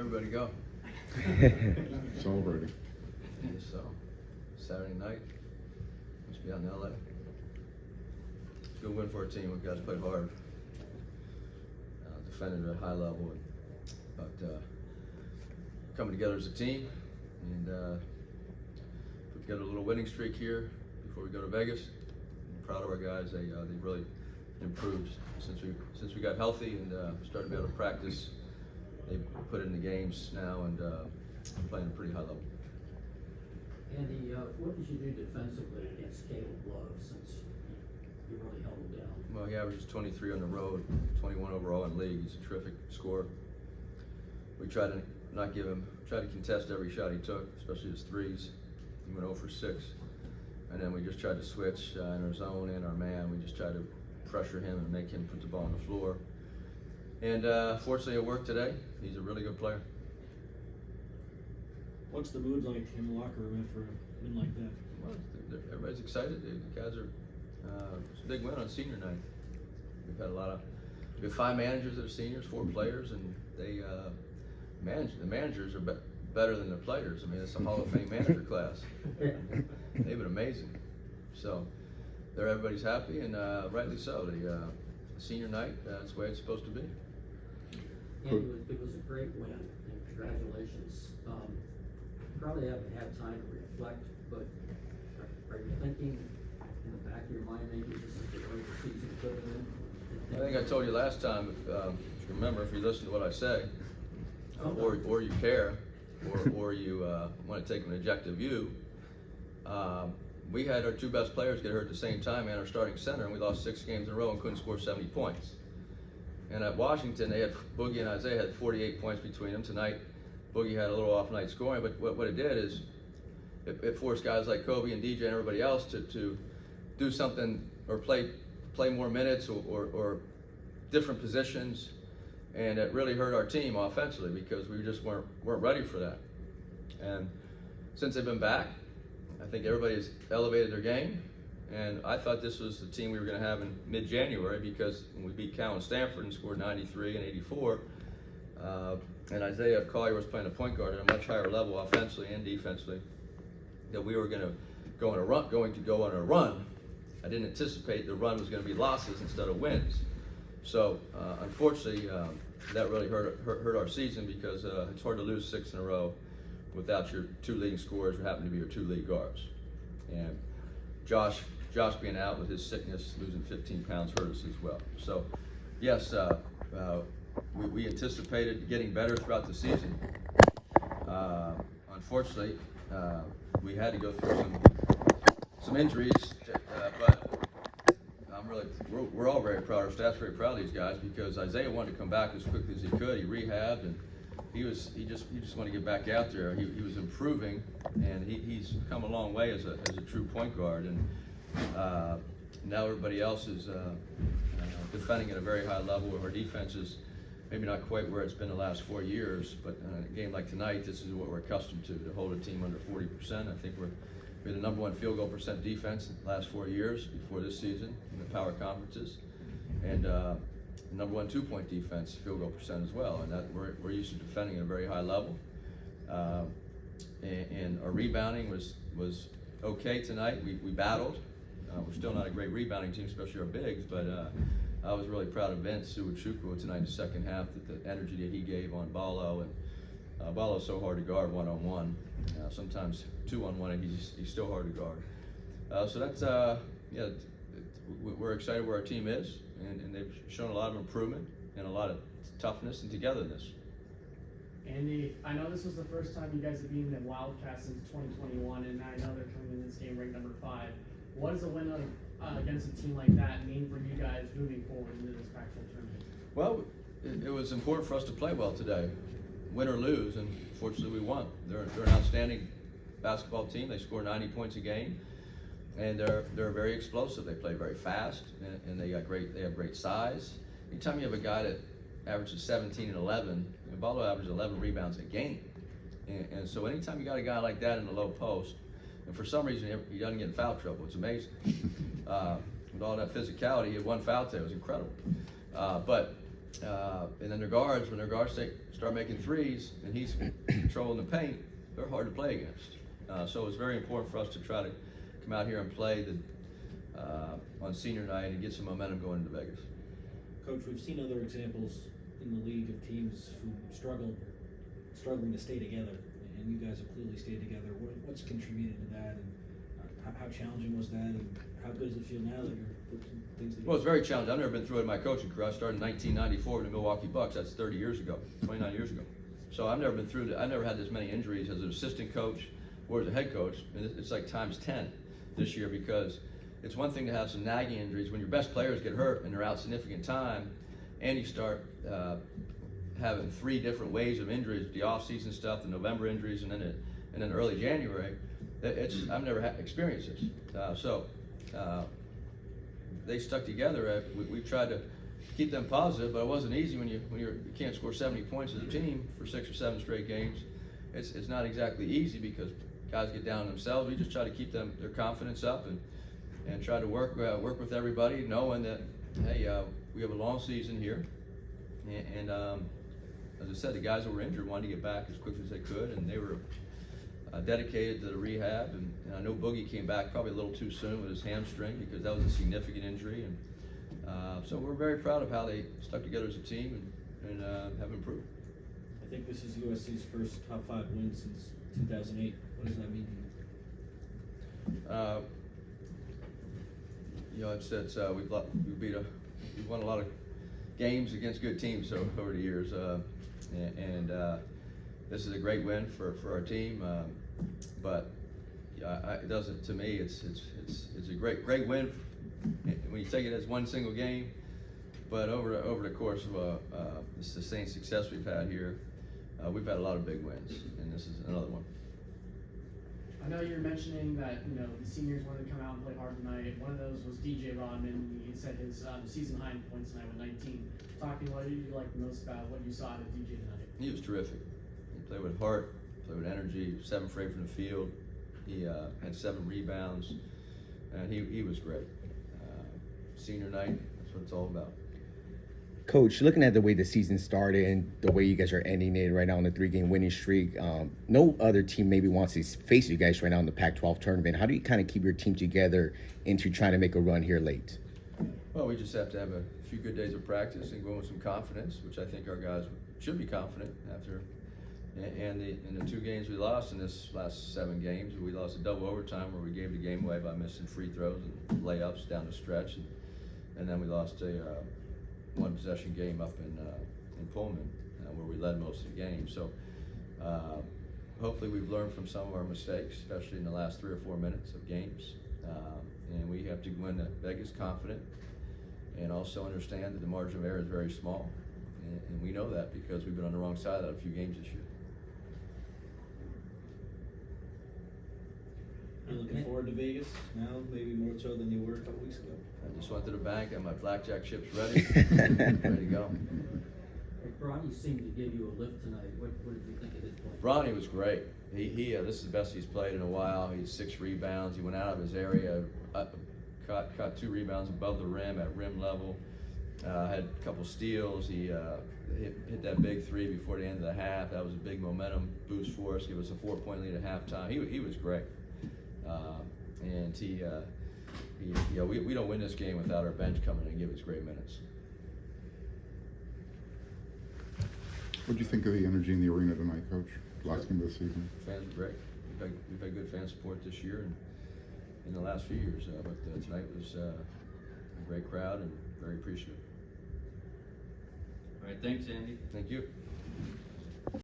everybody go? Celebrating. So, Saturday night, must be out in LA. It's a good win for our team. We guys played hard, defended at a high level, but coming together as a team and put together a little winning streak here before we go to Vegas. I'm proud of our guys. They really improved since we got healthy and started to be able to practice. They put it in the games now and playing at a pretty high level. Andy, what did you do defensively against Caleb Love since you really held him down? Well, he averages 23 on the road, 21 overall in league. He's a terrific scorer. We tried to contest every shot he took, especially his threes. He went 0 for 6. And then we just tried to switch in our zone and our man. We just tried to pressure him and make him put the ball on the floor. And fortunately it worked today. He's a really good player. What's the mood like in the locker room after a win like that? Well, everybody's excited. The guys are, it's a big win on senior night. We've had we have 5 managers that are seniors, 4 players, and they the managers are better than the players. I mean, it's a Hall of Fame manager class. They've been amazing. So everybody's happy, and rightly so. The senior night, that's the way it's supposed to be. Andy, it was a great win, and congratulations. Probably haven't had time to reflect, but are you thinking in the back of your mind maybe this is the way the season could have been? I think I told you last time, if you remember, if you listen to what I say, or you care, or you want to take an objective view, we had our 2 best players get hurt at the same time and our starting center, and we lost 6 games in a row and couldn't score 70 points. And at Washington, they had Boogie and Isaiah had 48 points between them. Tonight, Boogie had a little off night scoring, but what it did is it forced guys like Kobe and DJ and everybody else to do something or play more minutes or different positions, and it really hurt our team offensively because we just weren't ready for that. And since they've been back, I think everybody's elevated their game, and I thought this was the team we were going to have in mid-January because when we beat Cal and Stanford and scored 93 and 84, and Isaiah Collier was playing a point guard at a much higher level offensively and defensively, that we were going to go on a run. I didn't anticipate the run was going to be losses instead of wins. So unfortunately, that really hurt our season because it's hard to lose 6 in a row without your 2 leading scorers who happen to be your 2 lead guards. And Josh being out with his sickness, losing 15 pounds, hurt us as well. So yes, we anticipated getting better throughout the season. Unfortunately, we had to go through some injuries, but we're all very proud. Our staff's very proud of these guys because Isaiah wanted to come back as quickly as he could. He rehabbed and he just wanted to get back out there. He was improving, and he's come a long way as a true point guard. And now everybody else is defending at a very high level. Our defense is maybe not quite where it's been the last 4 years, but a game like tonight, this is what we're accustomed to hold a team under 40%. I think we're the #1 field goal percent defense in the last 4 years before this season in the power conferences, and #1 2-point defense field goal percent as well. And that we're used to defending at a very high level. And our rebounding was okay tonight. We battled. We're still not a great rebounding team, especially our bigs, but I was really proud of Vince Suwachukwua tonight in the second half, the energy that he gave on Ballo. And Ballo's so hard to guard one-on-one. Sometimes 2-on-1, and he's still hard to guard. So that's, we're excited where our team is, and they've shown a lot of improvement and a lot of toughness and togetherness. Andy, I know this was the first time you guys have been in Wildcats since 2021, and I know they're coming in this game ranked #5. What does a win against a team like that mean for you guys moving forward into this Pac-12 tournament? Well, it was important for us to play well today, win or lose, and fortunately we won. They're an outstanding basketball team. They score 90 points a game, and they're very explosive. They play very fast, and they have great size. Anytime you have a guy that averages 17 and 11, Ballo averages 11 rebounds a game, and so anytime you got a guy like that in the low post, and for some reason he doesn't get in foul trouble, it's amazing. With all that physicality, he had 1 foul today. It was incredible. But And then their guards, when their guards start making threes and he's controlling the paint, they're hard to play against. So it was very important for us to try to come out here and play on senior night and get some momentum going into Vegas. Coach, we've seen other examples in the league of teams who struggling to stay together, and you guys have clearly stayed together. What's contributed to that, and how challenging was that, and how good does it feel now that you're putting things together? Well, it's very challenging. I've never been through it in my coaching career. I started in 1994 with the Milwaukee Bucks. That's 30 years ago, 29 years ago. So I've never been through it. I've never had this many injuries as an assistant coach or as a head coach. And it's like times 10 this year, because it's one thing to have some nagging injuries when your best players get hurt and they're out significant time, and you start having 3 different waves of injuries: the off-season stuff, the November injuries, and then early January. I've never experienced this. So they stuck together. We tried to keep them positive, but it wasn't easy when you can't score 70 points as a team for 6 or 7 straight games. It's not exactly easy because guys get down on themselves. We just try to keep their confidence up and try to work with everybody, knowing that, hey, we have a long season here, and as I said, the guys that were injured wanted to get back as quickly as they could, and they were dedicated to the rehab. And I know Boogie came back probably a little too soon with his hamstring, because that was a significant injury. And so we're very proud of how they stuck together as a team and have improved. I think this is USC's first top 5 win since 2008. What does that mean to you? We've won a lot of games against good teams over the years, and this is a great win for our team. But it doesn't, to me, it's a great win when you take it as one single game. But over the course of the sustained success we've had here, we've had a lot of big wins, and this is another one. I know you're mentioning that, the seniors wanted to come out and play hard tonight. One of those was DJ Rodman. He said his season high in points tonight with 19. Talking what you liked most about what you saw out of DJ tonight. He was terrific. He played with heart, played with energy, 7 for 8 from the field. He had 7 rebounds, and he was great. Senior night, that's what it's all about. Coach, looking at the way the season started and the way you guys are ending it right now on the 3-game winning streak, no other team maybe wants to face you guys right now in the Pac-12 tournament. How do you kind of keep your team together into trying to make a run here late? Well, we just have to have a few good days of practice and go in with some confidence, which I think our guys should be confident after. And in the 2 games we lost in this last 7 games, we lost a double overtime where we gave the game away by missing free throws and layups down the stretch, and then we lost a 1-possession game up in Pullman where we led most of the game. So hopefully we've learned from some of our mistakes, especially in the last 3 or 4 minutes of games. And we have to go into Vegas confident and also understand that the margin of error is very small. And we know that because we've been on the wrong side of that a few games this year. Are you looking forward to Vegas now, maybe more so than you were a couple weeks ago? I just went to the bank, got my blackjack chips ready, ready to go. Hey, Bronny seemed to give you a lift tonight. What did you think of his play? Bronny was great. He this is the best he's played in a while. He had 6 rebounds. He went out of his area, caught 2 rebounds above the rim at rim level. Had a couple steals. He hit that big 3 before the end of the half. That was a big momentum boost for us. Give us a 4-point lead at halftime. He was great. And we don't win this game without our bench coming in and give us great minutes. What do you think of the energy in the arena tonight, Coach? Last game of the season. Fans are great. We've had good fan support this year and in the last few years. But tonight was a great crowd and very appreciative. All right, thanks, Andy. Thank you.